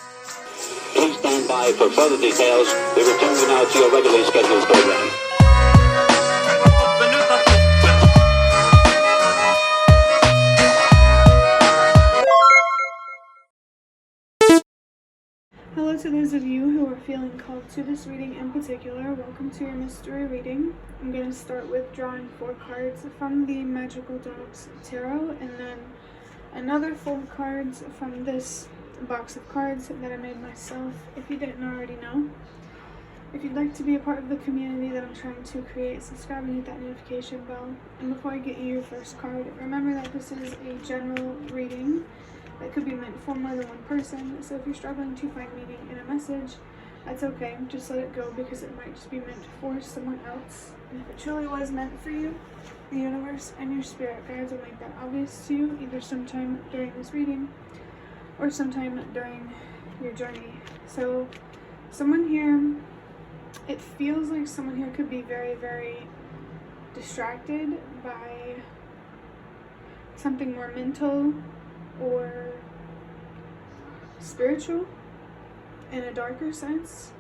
Please stand by for further details. We return you now to your regularly scheduled program. Hello to those of you who are feeling called to this reading in particular. Welcome to your mystery reading. I'm going to start with drawing 4 cards from the Magical Dogs Tarot, and then another 4 cards from this box of cards that I made myself, if you didn't already know. If you'd like to be a part of the community that I'm trying to create, subscribe and hit that notification bell. And before I get you your first card, remember that this is a general reading that could be meant for more than one person. So if you're struggling to find meaning in a message, that's okay. Just let it go, because it might just be meant for someone else. And if it truly was meant for you, the universe and your spirit guides will make that obvious to you, either sometime during this reading or sometime during your journey. So someone here, it feels like someone here could be very, very distracted by something more mental or spiritual in a darker sense.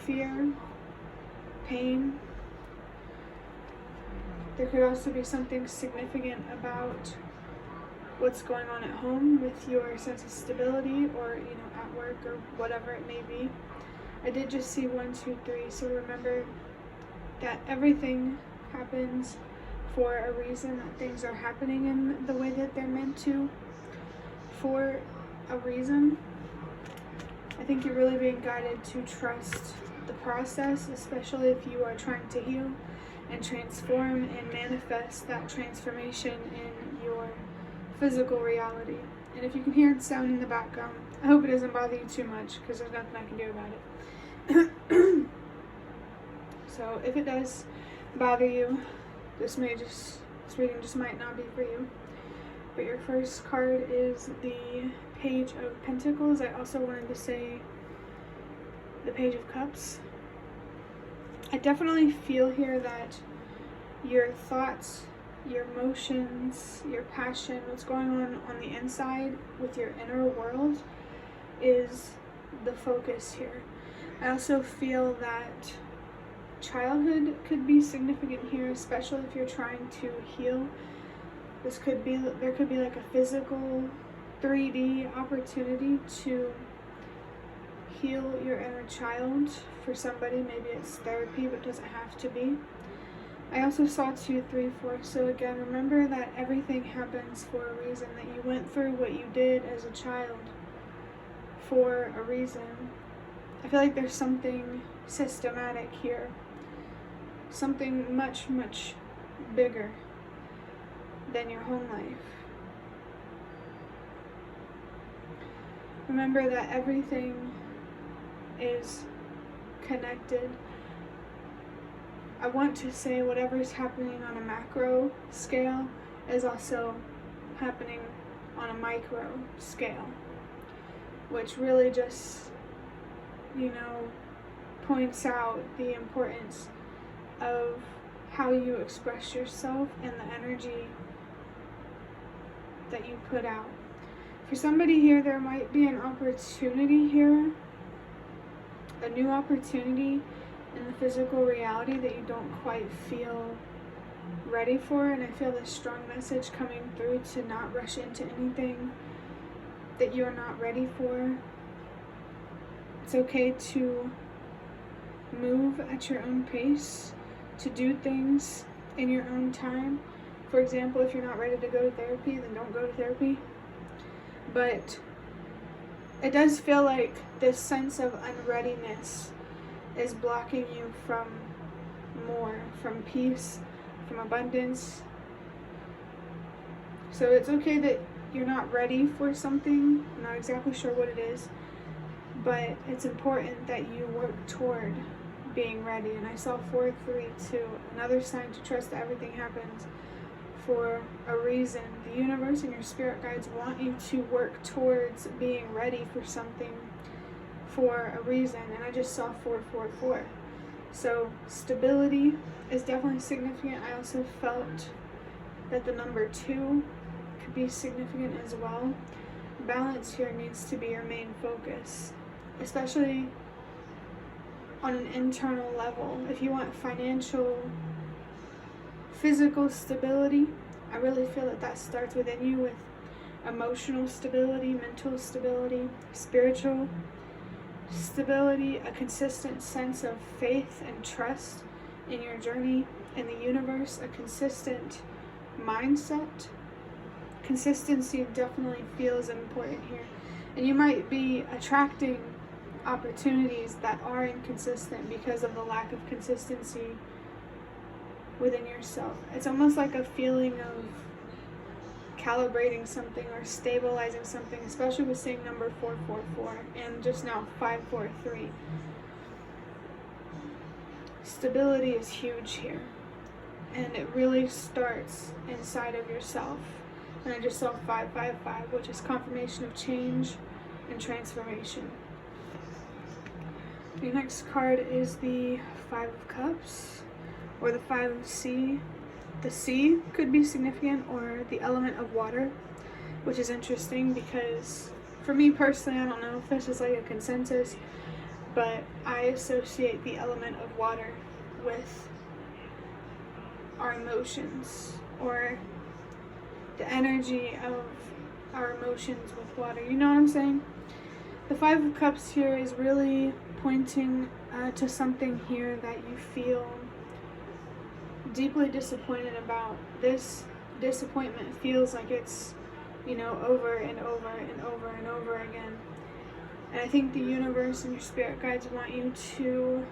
Fear, pain. There could also be something significant about what's going on at home with your sense of stability, or at work, or whatever it may be. I did just see 1, 2, 3, so remember that everything happens for a reason, that things are happening in the way that they're meant to for a reason. I think you're really being guided to trust the process, especially if you are trying to heal and transform and manifest that transformation in your physical reality. And if you can hear the sound in the background, I hope it doesn't bother you too much, because there's nothing I can do about it. So if it does bother you, this reading just might not be for you. But your first card is the Page of Pentacles. I also wanted to say the Page of Cups. I definitely feel here that your thoughts, your emotions, your passion, what's going on the inside with your inner world is the focus here. I also feel that childhood could be significant here, especially if you're trying to heal. There could be like a physical 3D opportunity to heal your inner child for somebody. Maybe it's therapy, but it doesn't have to be. I also saw 2, 3, 4. So again, remember that everything happens for a reason, that you went through what you did as a child for a reason. I feel like there's something systematic here, something much, much bigger than your home life. Remember that everything is connected. I want to say whatever is happening on a macro scale is also happening on a micro scale, which really just, points out the importance of how you express yourself and the energy that you put out. For somebody here, there might be an opportunity here, a new opportunity in the physical reality that you don't quite feel ready for, and I feel this strong message coming through to not rush into anything that you're not ready for. It's okay to move at your own pace, to do things in your own time. For example, if you're not ready to go to therapy, then don't go to therapy. But it does feel like this sense of unreadiness is blocking you from more, from peace, from abundance. So it's okay that you're not ready for something. I'm not exactly sure what it is, but it's important that you work toward being ready. And I saw 4, 3, 2, another sign to trust that everything happens for a reason. The universe and your spirit guides want you to work towards being ready for something for a reason. And I just saw 4, 4, 4. So stability is definitely significant. I also felt that the number 2 could be significant as well. balance here needs to be your main focus, especially on an internal level. If you want financial, physical stability, I really feel that starts within you with emotional stability, mental stability, spiritual stability, a consistent sense of faith and trust in your journey in the universe, a consistent mindset. Consistency definitely feels important here. And you might be attracting opportunities that are inconsistent because of the lack of consistency within yourself. It's almost like a feeling of calibrating something or stabilizing something, especially with seeing number 444 and just now 543. Stability is huge here, and it really starts inside of yourself. And I just saw 555, which is confirmation of change and transformation. The next card is the 5 of Cups, or the 5 of Sea. The sea could be significant, or the element of water, which is interesting because for me personally, I don't know if this is like a consensus, but I associate the element of water with our emotions, or the energy of our emotions with water. You know what I'm saying? The 5 of Cups here is really pointing to something here that you feel deeply disappointed about. This disappointment feels like it's, over and over and over and over again. And I think the universe and your spirit guides want you to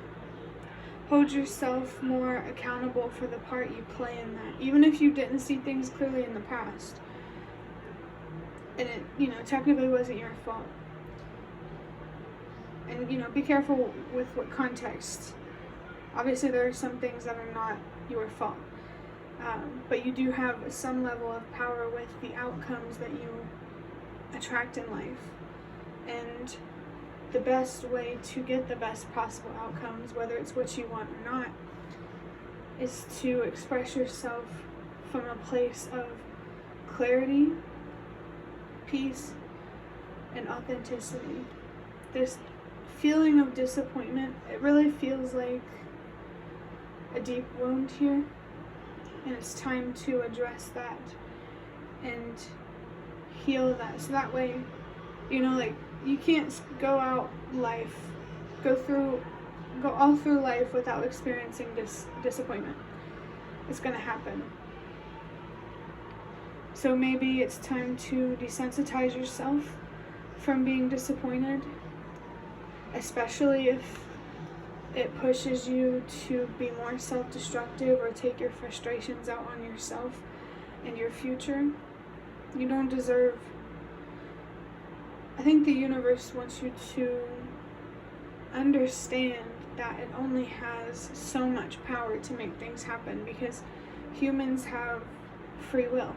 hold yourself more accountable for the part you play in that. Even if you didn't see things clearly in the past, and it, technically wasn't your fault. And, be careful with what context. Obviously, there are some things that are not your fault. But you do have some level of power with the outcomes that you attract in life. And the best way to get the best possible outcomes, whether it's what you want or not, is to express yourself from a place of clarity, peace, and authenticity. This feeling of disappointment, it really feels like a deep wound here, and it's time to address that and heal that. So that way, you can't go all through life without experiencing disappointment. It's gonna happen. So maybe it's time to desensitize yourself from being disappointed, especially if it pushes you to be more self-destructive or take your frustrations out on yourself and your future. You don't deserve. I think the universe wants you to understand that it only has so much power to make things happen, because humans have free will.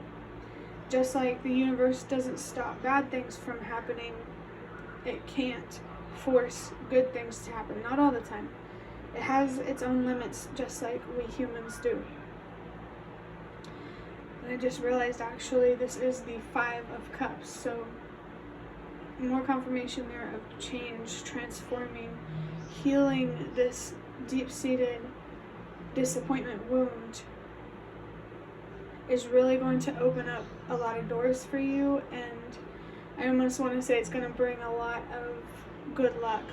Just like the universe doesn't stop bad things from happening, it can't force good things to happen. Not all the time. It has its own limits, just like we humans do. And I just realized actually this is the 5 of Cups, so more confirmation there of change, transforming, healing this deep-seated disappointment wound is really going to open up a lot of doors for you, and I almost want to say it's going to bring a lot of good luck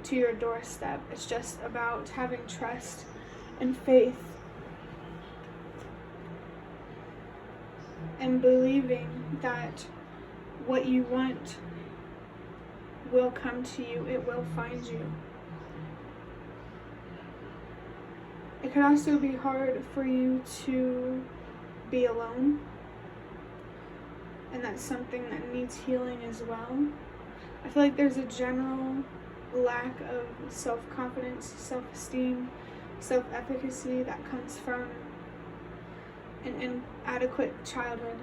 to your doorstep. It's just about having trust and faith and believing that what you want will come to you. It will find you. It could also be hard for you to be alone, and that's something that needs healing as well. I feel like there's a general lack of self-confidence, self-esteem, self-efficacy that comes from an inadequate childhood,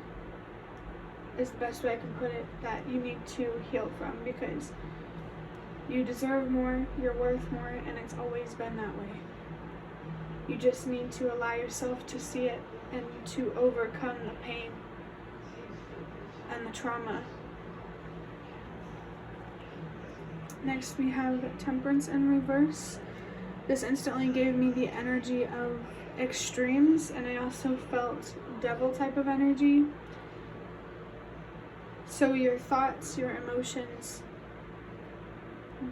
is the best way I can put it, that you need to heal from, because you deserve more, you're worth more, and it's always been that way. You just need to allow yourself to see it and to overcome the pain and the trauma Next we have Temperance in reverse. This instantly gave me the energy of extremes, and I also felt devil type of energy. So your thoughts, your emotions,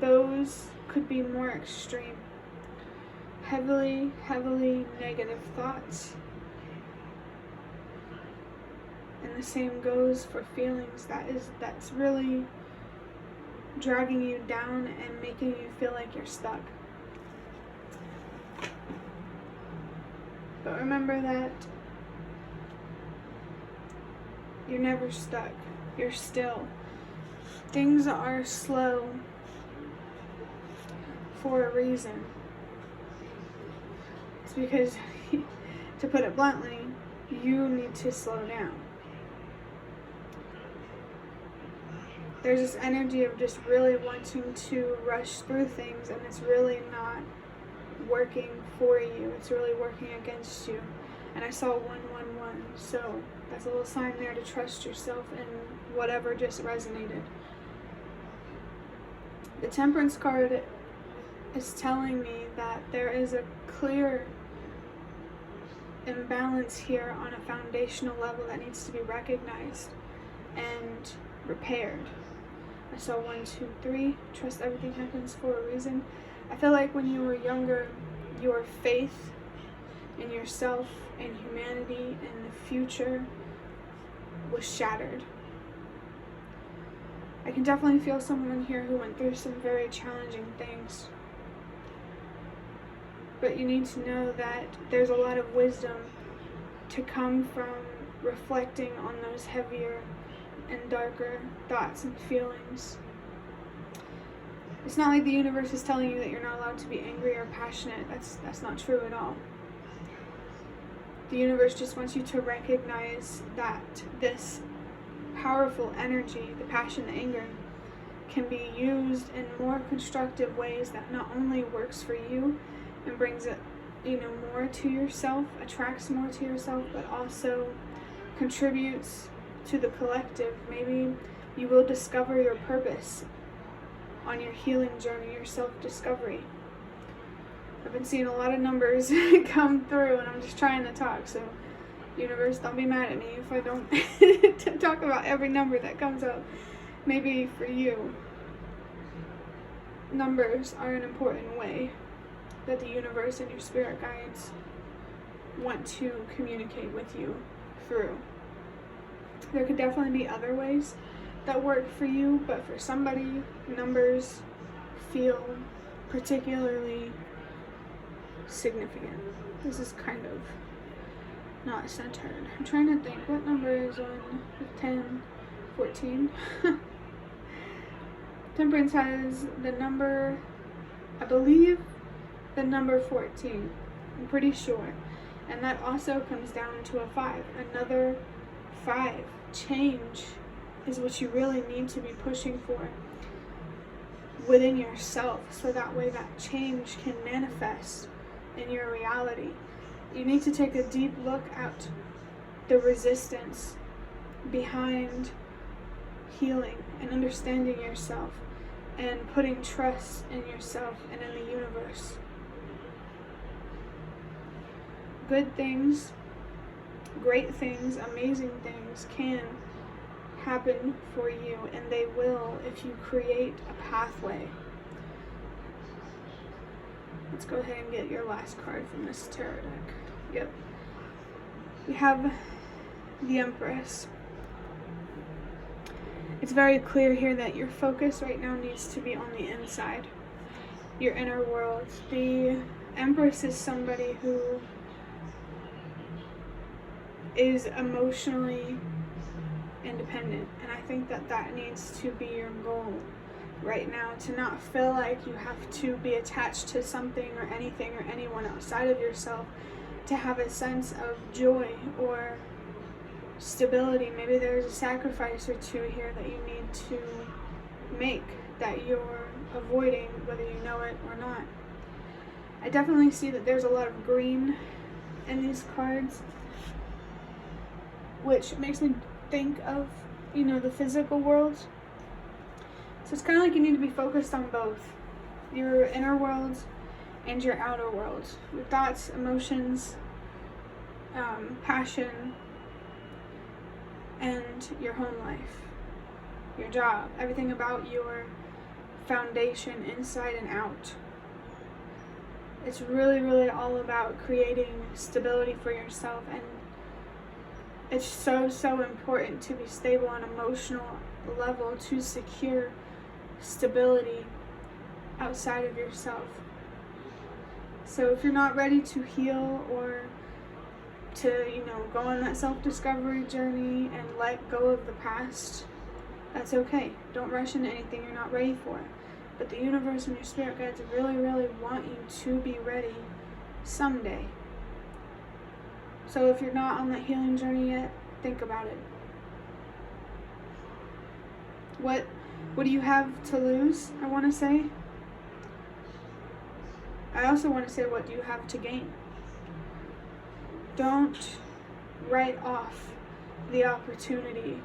those could be more extreme. Heavily negative thoughts. And the same goes for feelings. That's really dragging you down and making you feel like you're stuck. But remember that you're never stuck. You're still. Things are slow for a reason. It's because, to put it bluntly, you need to slow down. There's this energy of just really wanting to rush through things, and it's really not working for you. It's really working against you. And I saw 111, so that's a little sign there to trust yourself in whatever just resonated. The Temperance card is telling me that there is a clear imbalance here on a foundational level that needs to be recognized and repaired. I saw 1, 2, 3. Trust everything happens for a reason. I feel like when you were younger, your faith in yourself and humanity and the future was shattered. I can definitely feel someone here who went through some very challenging things. But you need to know that there's a lot of wisdom to come from reflecting on those heavier and darker thoughts and feelings. It's not like the universe is telling you that you're not allowed to be angry or passionate. That's not true at all. The universe just wants you to recognize that this powerful energy, the passion, the anger, can be used in more constructive ways that not only works for you and brings it, more to yourself, attracts more to yourself, but also contributes to the collective. Maybe you will discover your purpose on your healing journey, your self-discovery. I've been seeing a lot of numbers come through, and I'm just trying to talk, so universe, don't be mad at me if I don't talk about every number that comes up. Maybe for you, numbers are an important way that the universe and your spirit guides want to communicate with you through. There could definitely be other ways that work for you, but for somebody, numbers feel particularly significant. This is kind of not centered. I'm trying to think, what number is on 10, 14? Temperance has the number, I believe, the number 14. I'm pretty sure. And that also comes down to a 5. Another 5. Change is what you really need to be pushing for within yourself, so that way that change can manifest in your reality. You need to take a deep look at the resistance behind healing and understanding yourself and putting trust in yourself and in the universe. Good things, great things, amazing things can happen for you, and they will if you create a pathway. Let's go ahead and get your last card from this tarot deck. Yep. We have the Empress. It's very clear here that your focus right now needs to be on the inside, your inner world. The Empress is somebody who is emotionally independent, and I think that that needs to be your goal right now, to not feel like you have to be attached to something or anything or anyone outside of yourself to have a sense of joy or stability. Maybe there's a sacrifice or two here that you need to make that you're avoiding, whether you know it or not. I definitely see that there's a lot of green in these cards, which makes me think of, the physical world. So it's kind of like you need to be focused on both your inner world and your outer world. Your thoughts, emotions, passion, and your home life, your job, everything about your foundation inside and out. It's really, really all about creating stability for yourself, and it's so, so important to be stable on an emotional level to secure stability outside of yourself. So if you're not ready to heal or to, go on that self-discovery journey and let go of the past, that's okay. Don't rush into anything you're not ready for. But the universe and your spirit guides really, really want you to be ready someday. So if you're not on that healing journey yet, think about it. What do you have to lose, I want to say? I also want to say, what do you have to gain? Don't write off the opportunity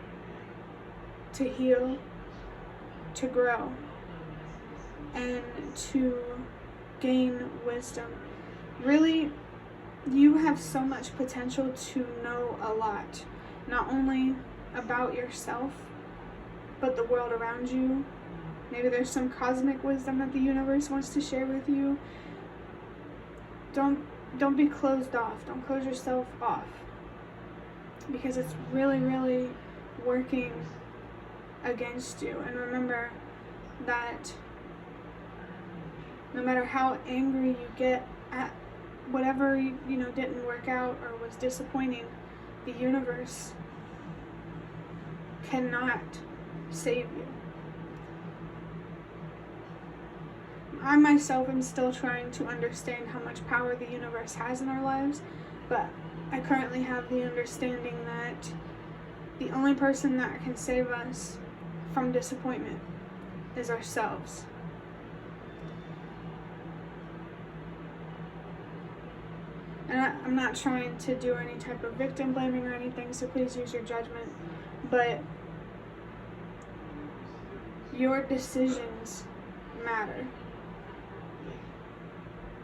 to heal, to grow, and to gain wisdom. Really, you have so much potential to know a lot, not only about yourself, but the world around you. Maybe there's some cosmic wisdom that the universe wants to share with you. Don't be closed off. Don't close yourself off, because it's really, really working against you. And remember that no matter how angry you get at whatever didn't work out or was disappointing, the universe cannot save you. I myself am still trying to understand how much power the universe has in our lives, but I currently have the understanding that the only person that can save us from disappointment is ourselves. And I'm not trying to do any type of victim blaming or anything, so please use your judgment, but your decisions matter.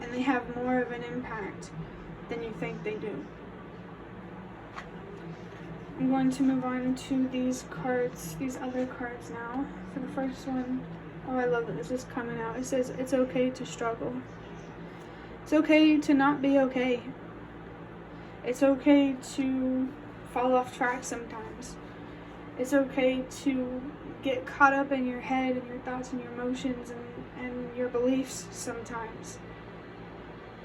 And they have more of an impact than you think they do. I'm going to move on to these other cards now. For the first one, oh, I love that this is coming out. It says, it's okay to struggle. It's okay to not be okay. It's okay to fall off track sometimes. It's okay to get caught up in your head and your thoughts and your emotions and your beliefs sometimes.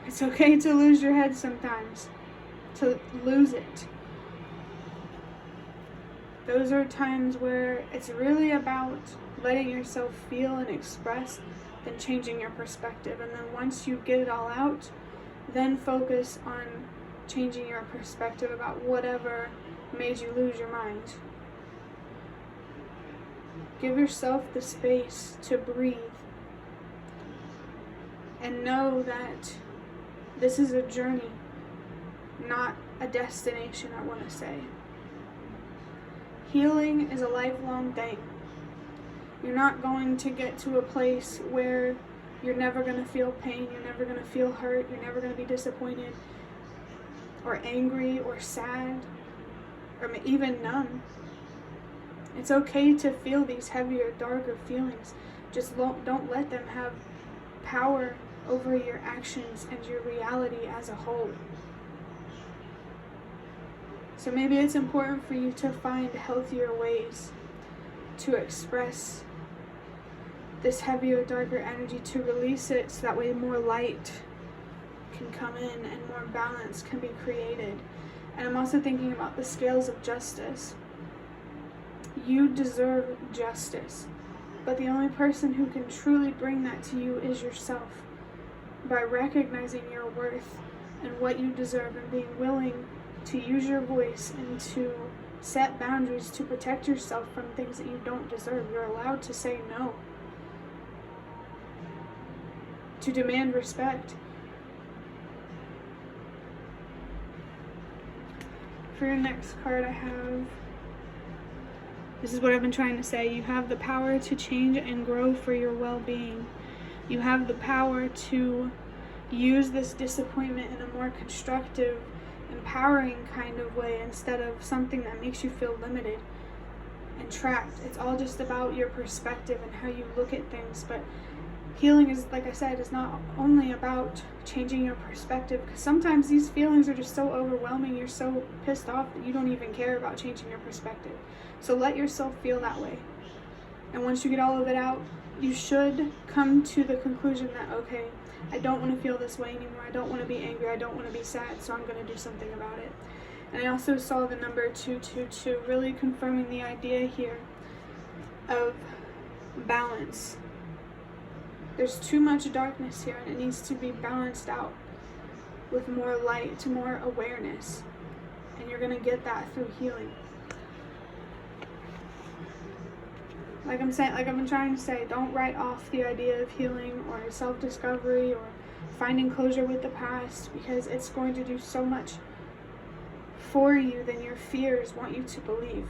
It's okay to lose your head sometimes, to lose it. Those are times where it's really about letting yourself feel and express, then changing your perspective. And then once you get it all out, then focus on changing your perspective about whatever made you lose your mind. Give yourself the space to breathe and know that this is a journey, not a destination, I want to say. Healing is a lifelong thing. You're not going to get to a place where you're never going to feel pain, you're never going to feel hurt, you're never going to be disappointed or angry or sad or even numb. It's okay to feel these heavier, darker feelings. Just don't let them have power over your actions and your reality as a whole. So maybe it's important for you to find healthier ways to express this heavier, darker energy, to release it, so that way more light can come in and more balance can be created. And I'm also thinking about the scales of justice. You deserve justice, but the only person who can truly bring that to you is yourself. By recognizing your worth and what you deserve and being willing to use your voice and to set boundaries to protect yourself from things that you don't deserve. You're allowed to say no, to demand respect. For your next card, I have This is what I've been trying to say. You have the power to change and grow for your well-being. You have the power to use this disappointment in a more constructive, empowering kind of way instead of something that makes you feel limited and trapped. It's all just about your perspective and how you look at things. But healing is, like I said, is not only about changing your perspective, because sometimes these feelings are just so overwhelming, you're so pissed off that you don't even care about changing your perspective. So let yourself feel that way. And once you get all of it out, you should come to the conclusion that, okay, I don't want to feel this way anymore. I don't want to be angry. I don't want to be sad, so I'm going to do something about it. And I also saw the number 222, really confirming the idea here of balance. There's too much darkness here, and it needs to be balanced out with more light, more awareness. And you're going to get that through healing. Like I've been trying to say, don't write off the idea of healing or self-discovery or finding closure with the past, because it's going to do so much for you than your fears want you to believe.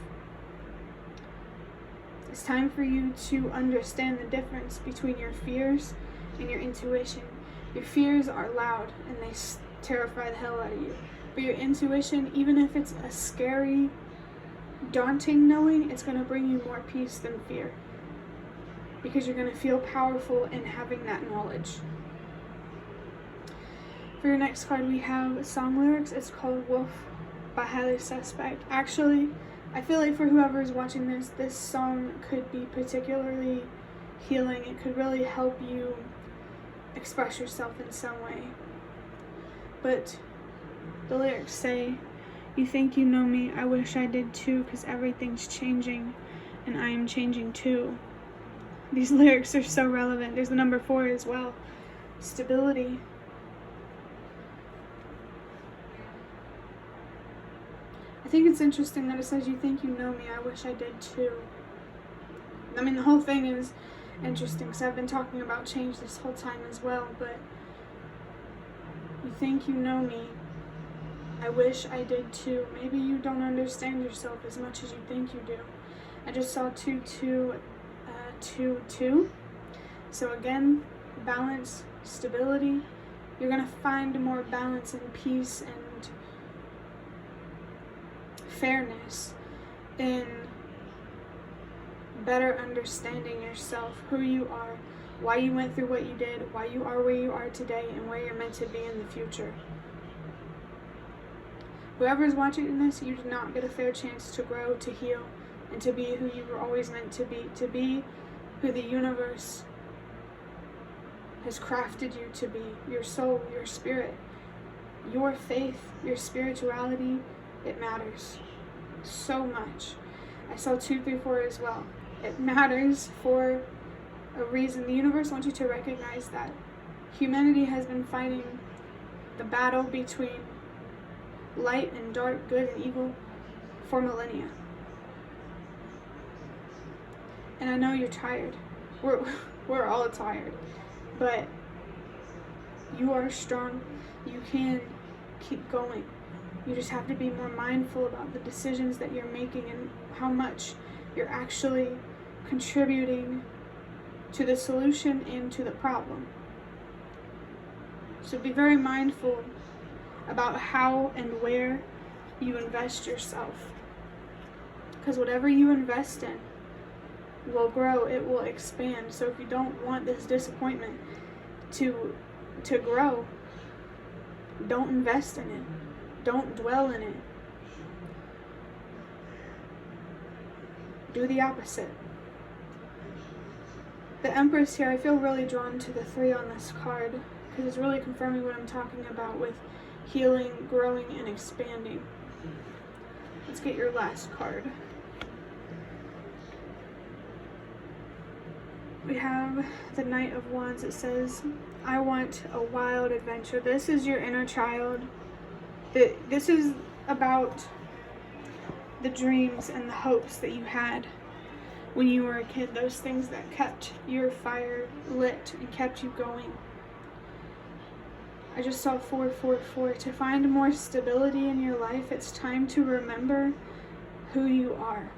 It's time for you to understand the difference between your fears and your intuition. Your fears are loud and they terrify the hell out of you. But your intuition, even if it's a scary, daunting knowing, it's going to bring you more peace than fear, because you're going to feel powerful in having that knowledge. For your next card, we have song lyrics. It's called Wolf by Highly Suspect. Actually, I feel like for whoever is watching this song could be particularly healing. It could really help you express yourself in some way. But the lyrics say, "You think you know me, I wish I did too, 'cause everything's changing, and I am changing too." These lyrics are so relevant. There's the number 4 as well. Stability. I think it's interesting that it says, "You think you know me, I wish I did too." I mean, the whole thing is interesting, because I've been talking about change this whole time as well, but you think you know me, I wish I did too. Maybe you don't understand yourself as much as you think you do. I just saw 2-2-2-2. So again, balance, stability. You're going to find more balance and peace and fairness in better understanding yourself, who you are, why you went through what you did, why you are where you are today, and where you're meant to be in the future. Whoever is watching this, you did not get a fair chance to grow, to heal, and to be who you were always meant to be who the universe has crafted you to be. Your soul, your spirit, your faith, your spirituality, it matters so much. I saw 2-3-4 as well. It matters for a reason. The universe wants you to recognize that humanity has been fighting the battle between light and dark, good and evil, for millennia. And I know you're tired. We're all tired. But you are strong. You can keep going. You just have to be more mindful about the decisions that you're making and how much you're actually contributing to the solution and to the problem. So be very mindful about how and where you invest yourself. Because whatever you invest in will grow, it will expand. So if you don't want this disappointment to grow, don't invest in it. Don't dwell in it. Do the opposite. The Empress here, I feel really drawn to the 3 on this card, because it's really confirming what I'm talking about with healing, growing, and expanding. Let's get your last card. We have the Knight of Wands. It says, "I want a wild adventure." This is your inner child. This is about the dreams and the hopes that you had when you were a kid. Those things that kept your fire lit and kept you going. I just saw 4-4-4. To find more stability in your life, it's time to remember who you are.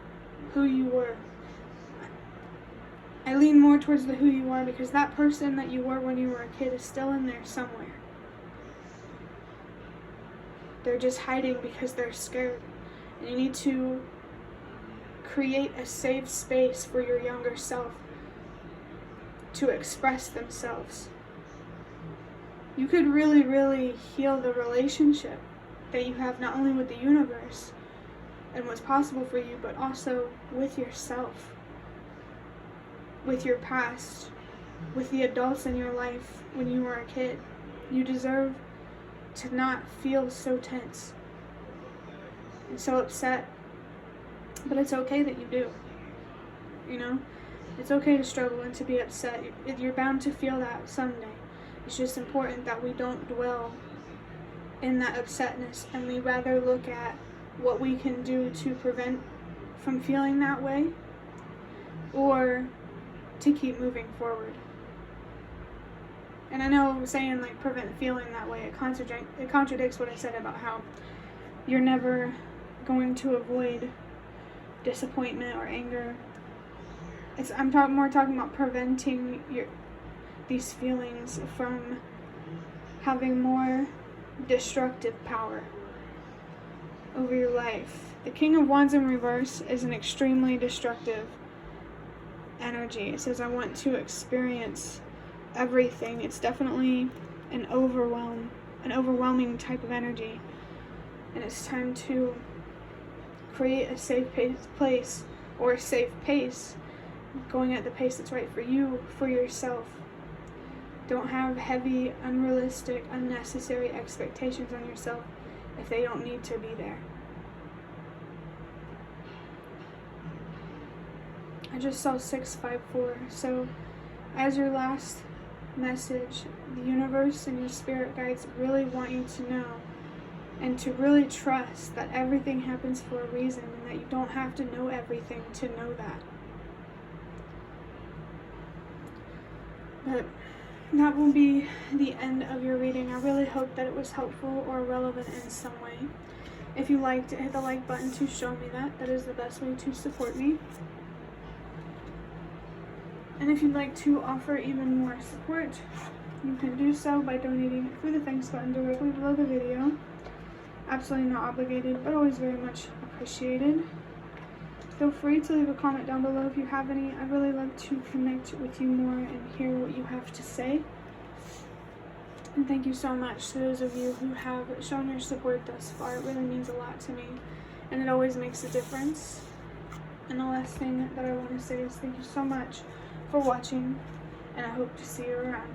who you were. I lean more towards the who you are, because that person that you were when you were a kid is still in there somewhere. They're just hiding because they're scared. And you need to create a safe space for your younger self to express themselves. You could really, really heal the relationship that you have, not only with the universe and what's possible for you, but also with yourself, with your past, with the adults in your life when you were a kid. You deserve to not feel so tense and so upset, but it's okay that you do. You know, it's okay to struggle and to be upset. You're bound to feel that someday. It's just important that we don't dwell in that upsetness, and we rather look at what we can do to prevent from feeling that way, or to keep moving forward. And I know saying like prevent feeling that way, it contradicts what I said about how you're never going to avoid disappointment or anger. I'm more talking about preventing these feelings from having more destructive power over your life. The King of Wands in reverse is an extremely destructive energy. It says, I want to experience everything. It's definitely an overwhelming type of energy. And it's time to create a safe place, or a safe pace, going at the pace that's right for you, for yourself. Don't have heavy, unrealistic, unnecessary expectations on yourself if they don't need to be there. I just saw 654. So as your last message, the universe and your spirit guides really want you to know and to really trust that everything happens for a reason, and that you don't have to know everything to know that. But that will be the end of your reading. I really hope that it was helpful or relevant in some way. If you liked it, hit the like button to show me that. That is the best way to support me. And if you'd like to offer even more support, you can do so by donating through the thanks button directly below the video. Absolutely not obligated, but always very much appreciated. Feel free to leave a comment down below if you have any. I'd really love to connect with you more and hear what you have to say. And thank you so much to those of you who have shown your support thus far. It really means a lot to me, and it always makes a difference. And the last thing that I want to say is thank you so much for watching, and I hope to see you around.